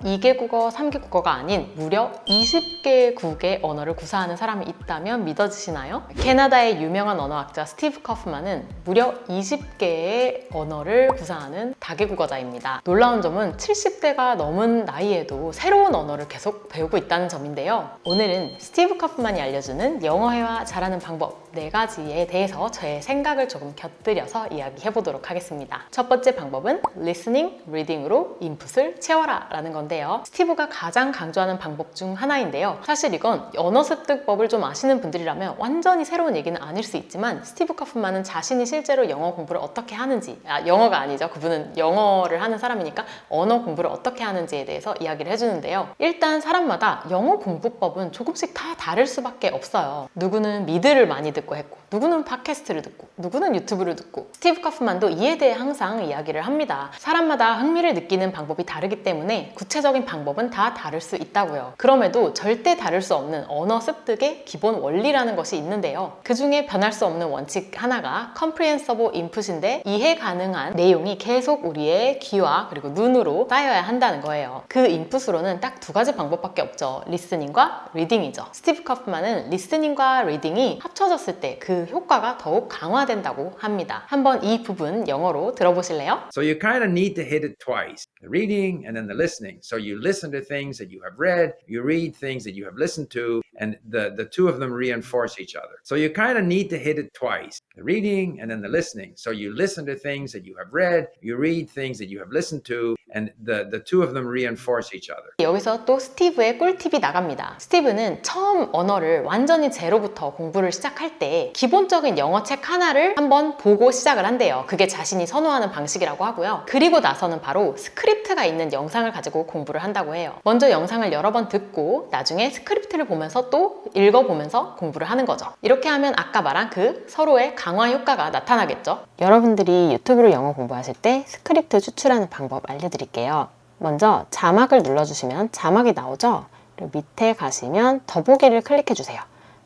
2개 국어, 3개 국어가 아닌 무려 20개국의 언어를 구사하는 사람이 있다면 믿어지시나요? 캐나다의 유명한 언어학자 스티브 커프만은 무려 20개의 언어를 구사하는 다개국어자입니다. 놀라운 점은 70대가 넘은 나이에도 새로운 언어를 계속 배우고 있다는 점인데요. 오늘은 스티브 커프만이 알려주는 영어 회화 잘하는 방법 4가지에 대해서 저의 생각을 조금 곁들여서 이야기해보도록 하겠습니다. 첫 번째 방법은 listening, reading으로 인풋을 채워라 라는 건데요. 스티브가 가장 강조하는 방법 중 하나인데요. 사실 이건 언어 습득법을 좀 아시는 분들이라면 완전히 새로운 얘기는 아닐 수 있지만 스티브 커프만은 자신이 실제로 영어 공부를 어떻게 하는지, 영어가 아니죠. 그분은 영어를 하는 사람이니까 언어 공부를 어떻게 하는지에 대해서 이야기를 해주는데요. 일단 사람마다 영어 공부법은 조금씩 다 다를 수밖에 없어요. 누구는 미드를 많이 듣고 했고, 누구는 팟캐스트를 듣고, 누구는 유튜브를 듣고. 스티브 커프만도 이에 대해 항상 이야기를 합니다. 사람마다 흥미를 느끼는 방법이 다르기 때문에 구체적인 방법은 다 다를 수 있다고요. 그럼에도 절대 다를 수 없는 언어 습득의 기본 원리라는 것이 있는데요. 그 중에 변할 수 없는 원칙 하나가 comprehensible input인데 이해 가능한 내용이 계속 우리의 귀와 그리고 눈으로 쌓여야 한다는 거예요. 그 인풋으로는 딱 2가지 방법밖에 없죠. 리스닝과 리딩이죠. 스티브 커프만은 리스닝과 리딩이 합쳐졌을 때 그 효과가 더욱 강화된다고 합니다. 한번 이 부분 영어로 들어보실래요? So you kind of need to hit it twice, the reading and then the listening. So you listen to things that you have read, you read things that you have listened to, and the two of them reinforce each other. So you kind of need to hit it twice, the reading and then the listening. So you listen to things that you have read, you read things that you have listened to, and the two of them reinforce each other. 여기서 또 스티브의 꿀팁이 나갑니다. 스티브는 처음 언어를 완전히 제로부터 공부를 시작할 때 기본적인 영어 책 하나를 한번 보고 시작을 한대요. 그게 자신이 선호하는 방식이라고 하고요. 그리고 나서는 바로 스크립트가 있는 영상을 가지고 공부를 한다고 해요. 먼저 영상을 여러 번 듣고 나중에 스크립트를 보면서 또 읽어보면서 공부를 하는 거죠. 이렇게 하면 아까 말한 그 서로의 강화 효과가 나타나겠죠. 여러분들이 유튜브로 영어 공부하실 때 스크립트 추출하는 방법 알려드릴게요. 먼저 자막을 눌러주시면 자막이 나오죠? 그리고 밑에 가시면 더보기를 클릭해주세요.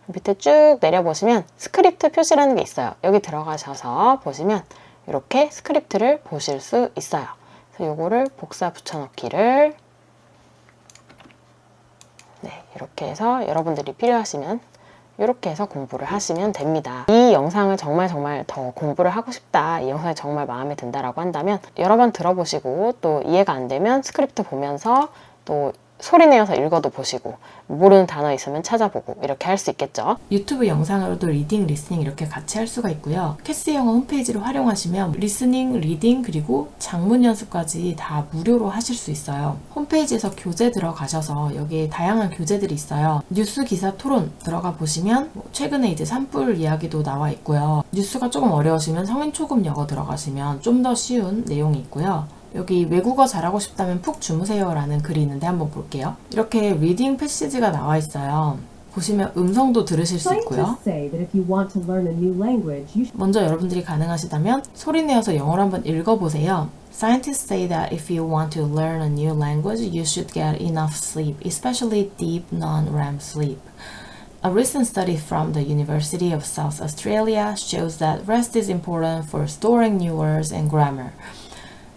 밑에 쭉 내려보시면 스크립트 표시라는 게 있어요. 여기 들어가셔서 보시면 이렇게 스크립트를 보실 수 있어요. 그래서 요거를 복사 붙여넣기를 이렇게 해서 여러분들이 필요하시면 이렇게 해서 공부를 하시면 됩니다. 이 영상을 정말 더 공부를 하고 싶다, 이 영상이 정말 마음에 든다라고 한다면 여러 번 들어보시고 또 이해가 안 되면 스크립트 보면서 또 소리 내어서 읽어도 보시고 모르는 단어 있으면 찾아보고 이렇게 할 수 있겠죠. 유튜브 영상으로도 리딩, 리스닝 이렇게 같이 할 수가 있고요. 캐스 영어 홈페이지를 활용하시면 리스닝, 리딩 그리고 장문 연습까지 다 무료로 하실 수 있어요. 홈페이지에서 교재 들어가셔서 여기에 다양한 교재들이 있어요. 뉴스 기사 토론 들어가 보시면 최근에 이제 산불 이야기도 나와 있고요. 뉴스가 조금 어려우시면 성인 초급 영어 들어가시면 좀 더 쉬운 내용이 있고요. 여기 외국어 잘하고 싶다면 푹 주무세요 라는 글이 있는데 한번 볼게요. 이렇게 리딩 패시지가 나와 있어요. 보시면 음성도 들으실 수 있고요. 먼저 여러분들이 가능하시다면 소리 내어서 영어로 한번 읽어보세요. Scientists say that if you want to learn a new language, you should get enough sleep, especially deep non-REM sleep. A recent study from the University of South Australia shows that rest is important for storing new words and grammar.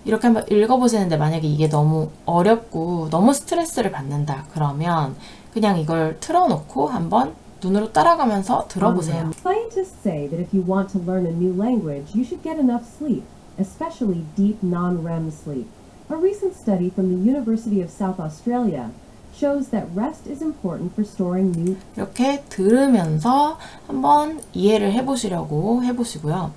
이렇게 한번 읽어보시는데 만약에 이게 너무 어렵고 너무 스트레스를 받는다 그러면 그냥 이걸 틀어놓고 한번 눈으로 따라가면서 들어보세요. Scientists say that if you want to learn a new language, you should get enough sleep, especially deep non-REM sleep. A recent study from the University of South Australia shows that rest is important for storing new. 이렇게 들으면서 한번 이해를 해보시려고 해보시고요.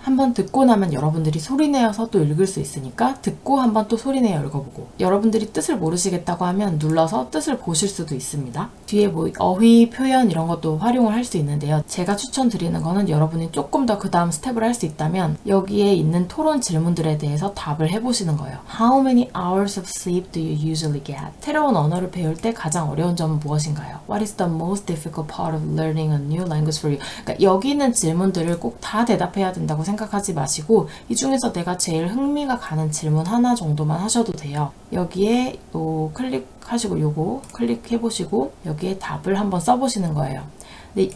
한번 듣고 나면 여러분들이 소리내어서 또 읽을 수 있으니까 듣고 한번 또 소리내어 읽어보고, 여러분들이 뜻을 모르시겠다고 하면 눌러서 뜻을 보실 수도 있습니다. 뒤에 뭐 어휘, 표현 이런 것도 활용을 할 수 있는데요. 제가 추천드리는 거는 여러분이 조금 더 그 다음 스텝을 할 수 있다면 여기에 있는 토론 질문들에 대해서 답을 해보시는 거예요. How many hours of sleep do you usually get? 새로운 언어를 배울 때 가장 어려운 점은 무엇인가요? What is the most difficult part of learning a new language for you? 그러니까 여기 있는 질문들을 꼭 다 대답해야 된다고 생각하지 마시고 이 중에서 내가 제일 흥미가 가는 질문 하나 정도만 하셔도 돼요. 여기에 요 클릭하시고 요거 클릭해 보시고 여기에 답을 한번 써보시는 거예요. 근데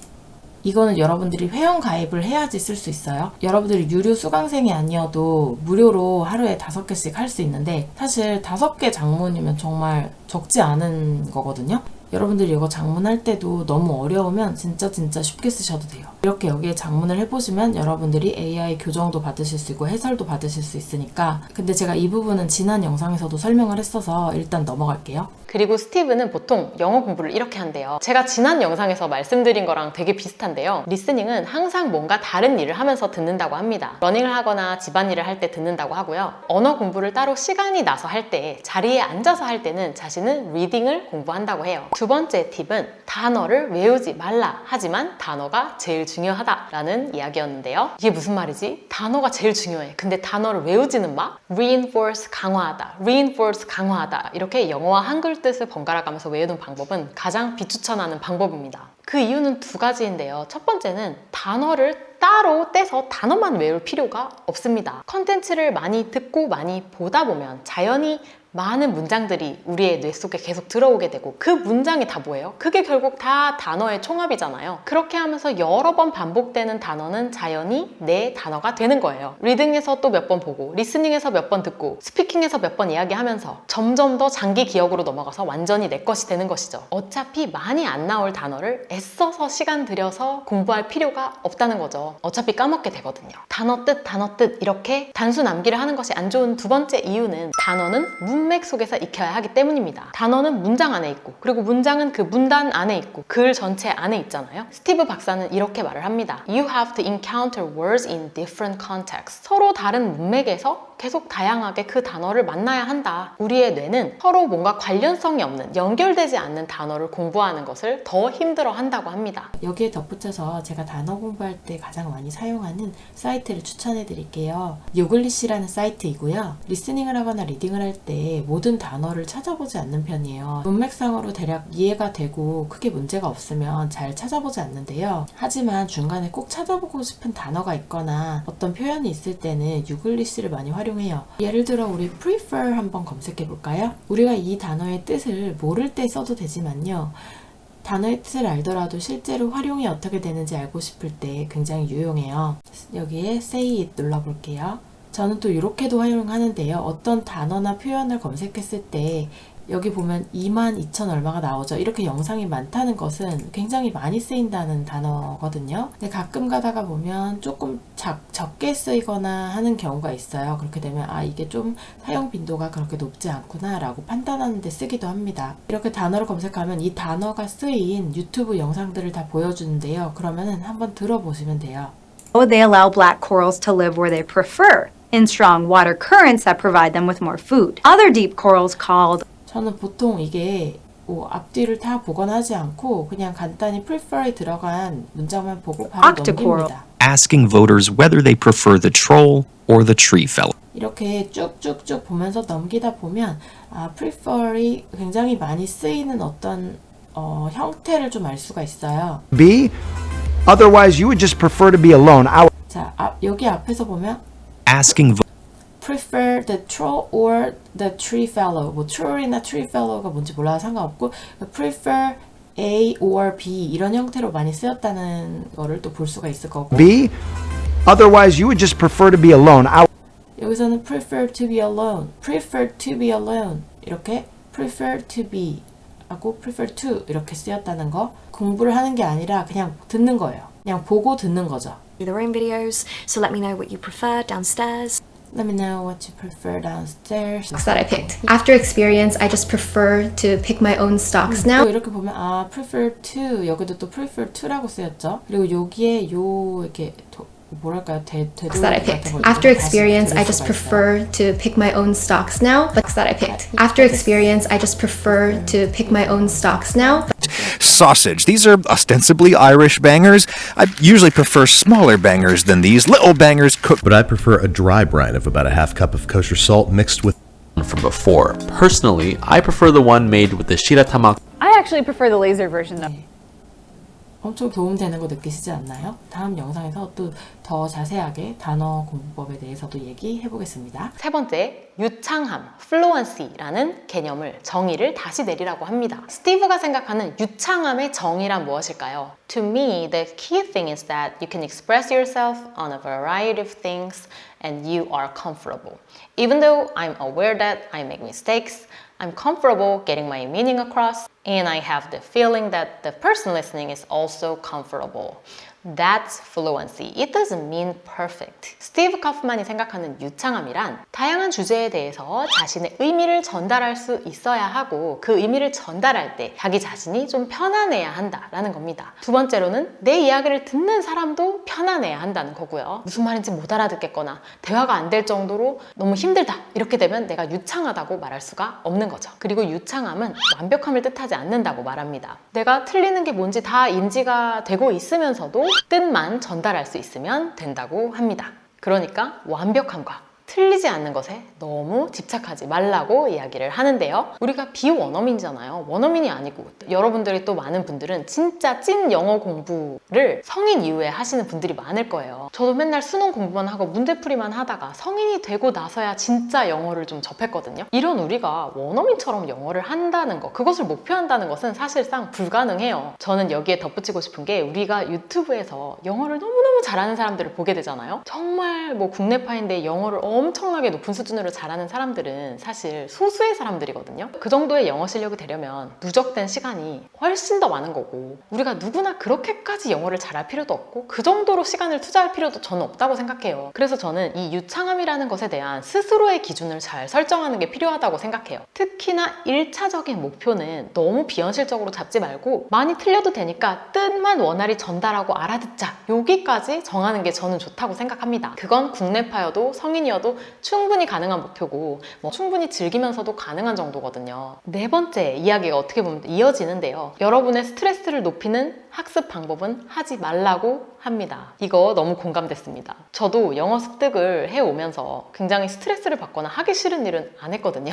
이거는 여러분들이 회원 가입을 해야지 쓸 수 있어요. 여러분들이 유료 수강생이 아니어도 무료로 하루에 5개씩 할 수 있는데 사실 5개 장문이면 정말 적지 않은 거거든요. 여러분들이 이거 장문할 때도 너무 어려우면 진짜 쉽게 쓰셔도 돼요. 이렇게 여기에 장문을 해보시면 여러분들이 AI 교정도 받으실 수 있고 해설도 받으실 수 있으니까. 근데 제가 이 부분은 지난 영상에서도 설명을 했어서 일단 넘어갈게요. 그리고 스티브는 보통 영어 공부를 이렇게 한대요. 제가 지난 영상에서 말씀드린 거랑 되게 비슷한데요. 리스닝은 항상 뭔가 다른 일을 하면서 듣는다고 합니다. 러닝을 하거나 집안일을 할 때 듣는다고 하고요. 언어 공부를 따로 시간이 나서 할 때, 자리에 앉아서 할 때는 자신은 리딩을 공부한다고 해요. 두 번째 팁은 단어를 외우지 말라. 하지만 단어가 제일 중요하다라는 이야기였는데요. 이게 무슨 말이지? 단어가 제일 중요해. 근데 단어를 외우지는 마? reinforce 강화하다, reinforce 강화하다. 이렇게 영어와 한글 뜻을 번갈아 가면서 외우는 방법은 가장 비추천하는 방법입니다. 그 이유는 두 가지인데요. 첫 번째는 단어를 따로 떼서 단어만 외울 필요가 없습니다. 컨텐츠를 많이 듣고 많이 보다 보면 자연히 많은 문장들이 우리의 뇌 속에 계속 들어오게 되고 그 문장이 다 뭐예요? 그게 결국 다 단어의 총합이잖아요. 그렇게 하면서 여러 번 반복되는 단어는 자연히 내 단어가 되는 거예요. 리딩에서 또 몇 번 보고 리스닝에서 몇 번 듣고 스피킹에서 몇 번 이야기하면서 점점 더 장기 기억으로 넘어가서 완전히 내 것이 되는 것이죠. 어차피 많이 안 나올 단어를 애써서 시간 들여서 공부할 필요가 없다는 거죠. 어차피 까먹게 되거든요. 단어 뜻 이렇게 단순 암기를 하는 것이 안 좋은 두 번째 이유는 단어는 문맥 속에서 익혀야 하기 때문입니다. 단어는 문장 안에 있고 그리고 문장은 그 문단 안에 있고 글 전체 안에 있잖아요. 스티브 박사는 이렇게 말을 합니다. You have to encounter words in different contexts. 서로 다른 문맥에서 계속 다양하게 그 단어를 만나야 한다. 우리의 뇌는 서로 뭔가 관련성이 없는, 연결되지 않는 단어를 공부하는 것을 더 힘들어 한다고 합니다. 여기에 덧붙여서 제가 단어 공부할 때 가장 많이 사용하는 사이트를 추천해 드릴게요. 요글리시라는 사이트이고요. 리스닝을 하거나 리딩을 할 때 모든 단어를 찾아보지 않는 편이에요. 문맥상으로 대략 이해가 되고 크게 문제가 없으면 잘 찾아보지 않는데요. 하지만 중간에 꼭 찾아보고 싶은 단어가 있거나 어떤 표현이 있을 때는 요글리시를 많이 활용해요. 예를 들어 우리 prefer 한번 검색해 볼까요? 우리가 이 단어의 뜻을 모를 때 써도 되지만요. 단어의 뜻을 알더라도 실제로 활용이 어떻게 되는지 알고 싶을 때 굉장히 유용해요. 여기에 say it 눌러볼게요. 저는 또 이렇게도 활용하는데요. 어떤 단어나 표현을 검색했을 때 여기 보면 22,000 얼마가 나오죠. 이렇게 영상이 많다는 것은 굉장히 많이 쓰인다는 단어거든요. 근데 가끔 가다가 보면 조금 적게 쓰이거나 하는 경우가 있어요. 그렇게 되면 이게 좀 사용 빈도가 그렇게 높지 않구나 라고 판단하는 데 쓰기도 합니다. 이렇게 단어를 검색하면 이 단어가 쓰인 유튜브 영상들을 다 보여주는데요. 그러면은 한번 들어보시면 돼요. They allow black corals to live where they prefer, in strong water currents that provide them with more food. Other deep corals called 저는 보통 이게 앞뒤를 다 보거나 하지 않고 그냥 간단히 prefer에 들어간 문장만 보고 바로 넘깁니다. Asking voters whether they prefer the troll or the tree fellow. 이렇게 쭉쭉쭉 보면서 넘기다 보면 prefer이 굉장히 많이 쓰이는 어떤 형태를 좀 알 수가 있어요. B. Otherwise, you would just prefer to be alone. 자, 여기 앞에서 보면 Asking prefer the troll or the tree fellow. 뭐 troll이나 tree fellow가 뭔지 몰라도 상관없고 prefer A or B 이런 형태로 많이 쓰였다는 거를 또 볼 수가 있을 거고. B. Otherwise, you would just prefer to be alone. 여기서는 prefer to be alone, prefer to be alone 이렇게 prefer to be 하고 prefer to 이렇게 쓰였다는 거. 공부를 하는 게 아니라 그냥 듣는 거예요. 그냥 보고 듣는 거죠. their own videos, so let me know what you prefer downstairs. Let me know what you prefer downstairs. That I picked. After experience, I just prefer to pick my own stocks now. 또 이렇게 보면 prefer to 여기도 또 prefer to라고 쓰였죠. 그리고 여기에 이렇게 뭐랄까요? That I picked. After experience, I just prefer to pick my own stocks now. But that I picked. After experience, I just prefer to pick my own stocks now. Sausage. These are ostensibly Irish bangers. I usually prefer smaller bangers than these little bangers cooked. But I prefer a dry brine of about a half cup of kosher salt mixed with from before. Personally, I prefer the one made with the shiratama. I actually prefer the laser version though. 엄청 도움되는 거 느끼시지 않나요? 다음 영상에서 또 더 자세하게 단어 공부법에 대해서도 얘기해 보겠습니다. 세 번째, 유창함, fluency라는 개념을 정의를 다시 내리라고 합니다. 스티브가 생각하는 유창함의 정의란 무엇일까요? To me, the key thing is that you can express yourself on a variety of things and you are comfortable. Even though I'm aware that I make mistakes, I'm comfortable getting my meaning across and I have the feeling that the person listening is also comfortable. That's fluency. It doesn't mean perfect. 스티브 카프만이 생각하는 유창함이란 다양한 주제에 대해서 자신의 의미를 전달할 수 있어야 하고 그 의미를 전달할 때 자기 자신이 좀 편안해야 한다라는 겁니다. 두 번째로는 내 이야기를 듣는 사람도 편안해야 한다는 거고요. 무슨 말인지 못 알아듣겠거나 대화가 안 될 정도로 너무 힘들다 이렇게 되면 내가 유창하다고 말할 수가 없는 거죠. 그리고 유창함은 완벽함을 뜻하지 않는다고 말합니다. 내가 틀리는 게 뭔지 다 인지가 되고 있으면서도 뜻만 전달할 수 있으면 된다고 합니다. 그러니까 완벽함과 틀리지 않는 것에 너무 집착하지 말라고 이야기를 하는데요. 우리가 비원어민이잖아요. 원어민이 아니고 여러분들이 또 많은 분들은 진짜 찐 영어 공부를 성인 이후에 하시는 분들이 많을 거예요. 저도 맨날 수능 공부만 하고 문제풀이만 하다가 성인이 되고 나서야 진짜 영어를 좀 접했거든요. 이런 우리가 원어민처럼 영어를 한다는 거, 그것을 목표한다는 것은 사실상 불가능해요. 저는 여기에 덧붙이고 싶은 게 우리가 유튜브에서 영어를 너무너무 잘하는 사람들을 보게 되잖아요. 정말 뭐 국내파인데 영어를 엄청나게 높은 수준으로 잘하는 사람들은 사실 소수의 사람들이거든요. 그 정도의 영어 실력이 되려면 누적된 시간이 훨씬 더 많은 거고 우리가 누구나 그렇게까지 영어를 잘할 필요도 없고 그 정도로 시간을 투자할 필요도 저는 없다고 생각해요. 그래서 저는 이 유창함이라는 것에 대한 스스로의 기준을 잘 설정하는 게 필요하다고 생각해요. 특히나 1차적인 목표는 너무 비현실적으로 잡지 말고 많이 틀려도 되니까 뜻만 원활히 전달하고 알아듣자 여기까지 정하는 게 저는 좋다고 생각합니다. 그건 국내파여도 성인이어도 충분히 가능한 목표고 충분히 즐기면서도 가능한 정도거든요. 네 번째 이야기가 어떻게 보면 이어지는데요. 여러분의 스트레스를 높이는 학습 방법은 하지 말라고 합니다. 이거 너무 공감됐습니다. 저도 영어 습득을 해오면서 굉장히 스트레스를 받거나 하기 싫은 일은 안 했거든요.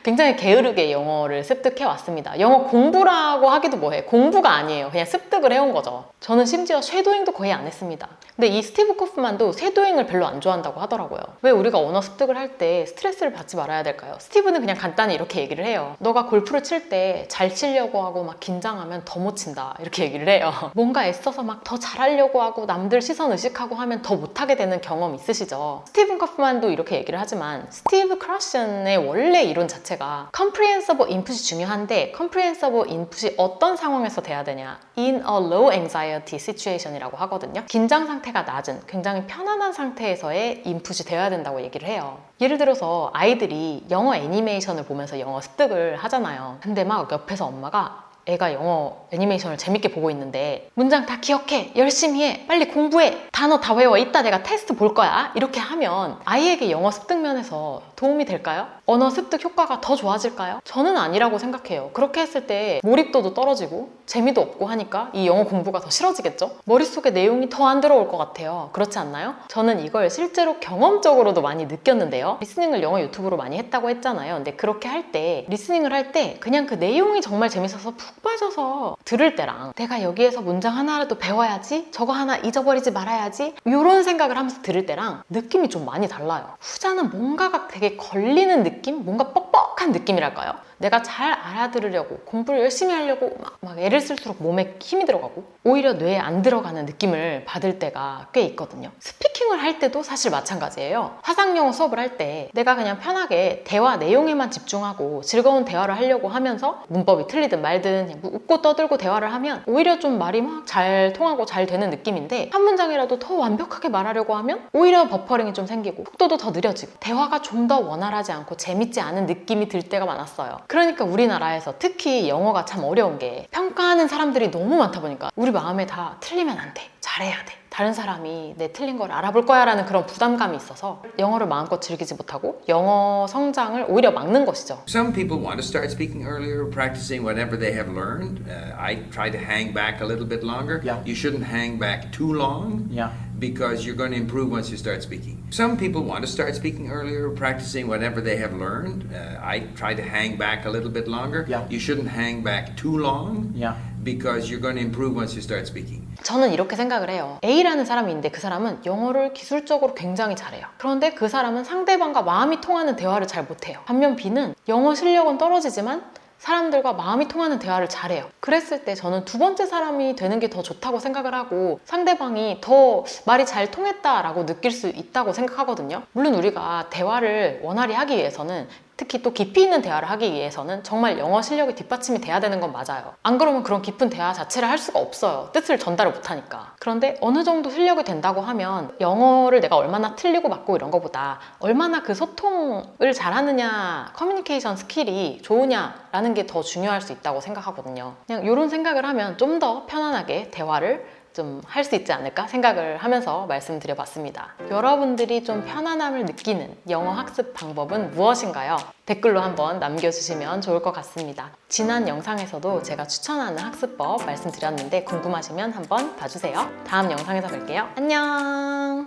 굉장히 게으르게 영어를 습득해왔습니다. 영어 공부라고 하기도 뭐해. 공부가 아니에요. 그냥 습득을 해온 거죠. 저는 심지어 쉐도잉도 거의 안 했습니다. 근데 이 스티브 코프만도 쉐도잉을 별로 안 좋아한다고 하더라고요. 왜 우리가 언어 습득을 할 때 스트레스를 받지 말아야 될까요? 스티브는 그냥 간단히 이렇게 얘기를 해요. 너가 골프를 칠 때 잘 치려고 하고 막 긴장하면 더 못 친다. 이렇게 얘기를 해요. 뭔가 애써서 막 더 잘하려고 하고 남들 시선 의식하고 하면 더 못하게 되는 경험 있으시죠? 스티븐 커프만도 이렇게 얘기를 하지만 스티브 크러션의 원래 이론 자체가 comprehensible input이 중요한데 comprehensible input이 어떤 상황에서 돼야 되냐? in a low anxiety situation이라고 하거든요. 긴장 상태가 낮은 굉장히 편안한 상태에서의 인풋이 되어야 된다고 얘기를 해요. 예를 들어서 아이들이 영어 애니메이션을 보면서 영어 습득을 하잖아요. 근데 막 옆에서 엄마가 애가 영어 애니메이션을 재밌게 보고 있는데 문장 다 기억해, 열심히 해, 빨리 공부해, 단어 다 외워, 이따 내가 테스트 볼 거야 이렇게 하면 아이에게 영어 습득 면에서 도움이 될까요? 언어 습득 효과가 더 좋아질까요? 저는 아니라고 생각해요. 그렇게 했을 때 몰입도도 떨어지고 재미도 없고 하니까 이 영어 공부가 더 싫어지겠죠? 머릿속에 내용이 더 안 들어올 것 같아요. 그렇지 않나요? 저는 이걸 실제로 경험적으로도 많이 느꼈는데요. 리스닝을 영어 유튜브로 많이 했다고 했잖아요. 근데 그렇게 할 때 리스닝을 할 때 그냥 그 내용이 정말 재밌어서 푹 빠져서 들을 때랑 내가 여기에서 문장 하나라도 배워야지, 저거 하나 잊어버리지 말아야지 이런 생각을 하면서 들을 때랑 느낌이 좀 많이 달라요. 후자는 뭔가가 되게 걸리는 느낌? 뭔가 뻑뻑한 느낌이랄까요? 내가 잘 알아들으려고 공부를 열심히 하려고 막 애를 쓸수록 몸에 힘이 들어가고 오히려 뇌에 안 들어가는 느낌을 받을 때가 꽤 있거든요. 스피킹을 할 때도 사실 마찬가지예요. 화상영어 수업을 할 때 내가 그냥 편하게 대화 내용에만 집중하고 즐거운 대화를 하려고 하면서 문법이 틀리든 말든 웃고 떠들고 대화를 하면 오히려 좀 말이 막 잘 통하고 잘 되는 느낌인데 한 문장이라도 더 완벽하게 말하려고 하면 오히려 버퍼링이 좀 생기고 속도도 더 느려지고 대화가 좀 더 원활하지 않고 재밌지 않은 느낌이 들 때가 많았어요. 그러니까 우리나라에서 특히 영어가 참 어려운 게 평가하는 사람들이 너무 많다 보니까 우리 마음에 다 틀리면 안 돼, 잘해야 돼, 다른 사람이 내 틀린 걸 알아볼 거야 라는 그런 부담감이 있어서 영어를 마음껏 즐기지 못하고 영어 성장을 오히려 막는 것이죠. Some people want to start speaking earlier, practicing whatever they have learned. I try to hang back a little bit longer. Yeah. You shouldn't hang back too long. Yeah. because you're going to improve once you start speaking. Some people want to start speaking earlier, practicing whatever they have learned. I try to hang back a little bit longer. Yeah. You shouldn't hang back too long Yeah. because you're going to improve once you start speaking. 저는 이렇게 생각을 해요. A라는 사람이 있는데 그 사람은 영어를 기술적으로 굉장히 잘해요. 그런데 그 사람은 상대방과 마음이 통하는 대화를 잘 못해요. 반면 B는 영어 실력은 떨어지지만 사람들과 마음이 통하는 대화를 잘해요. 그랬을 때 저는 두 번째 사람이 되는 게 더 좋다고 생각을 하고 상대방이 더 말이 잘 통했다라고 느낄 수 있다고 생각하거든요. 물론 우리가 대화를 원활히 하기 위해서는 특히 또 깊이 있는 대화를 하기 위해서는 정말 영어 실력이 뒷받침이 돼야 되는 건 맞아요. 안 그러면 그런 깊은 대화 자체를 할 수가 없어요. 뜻을 전달을 못하니까. 그런데 어느 정도 실력이 된다고 하면 영어를 내가 얼마나 틀리고 맞고 이런 거보다 얼마나 그 소통을 잘하느냐, 커뮤니케이션 스킬이 좋으냐라는 게 더 중요할 수 있다고 생각하거든요. 그냥 이런 생각을 하면 좀 더 편안하게 대화를 좀 할 수 있지 않을까 생각을 하면서 말씀드려봤습니다. 여러분들이 좀 편안함을 느끼는 영어 학습 방법은 무엇인가요? 댓글로 한번 남겨주시면 좋을 것 같습니다. 지난 영상에서도 제가 추천하는 학습법 말씀드렸는데 궁금하시면 한번 봐주세요. 다음 영상에서 뵐게요. 안녕!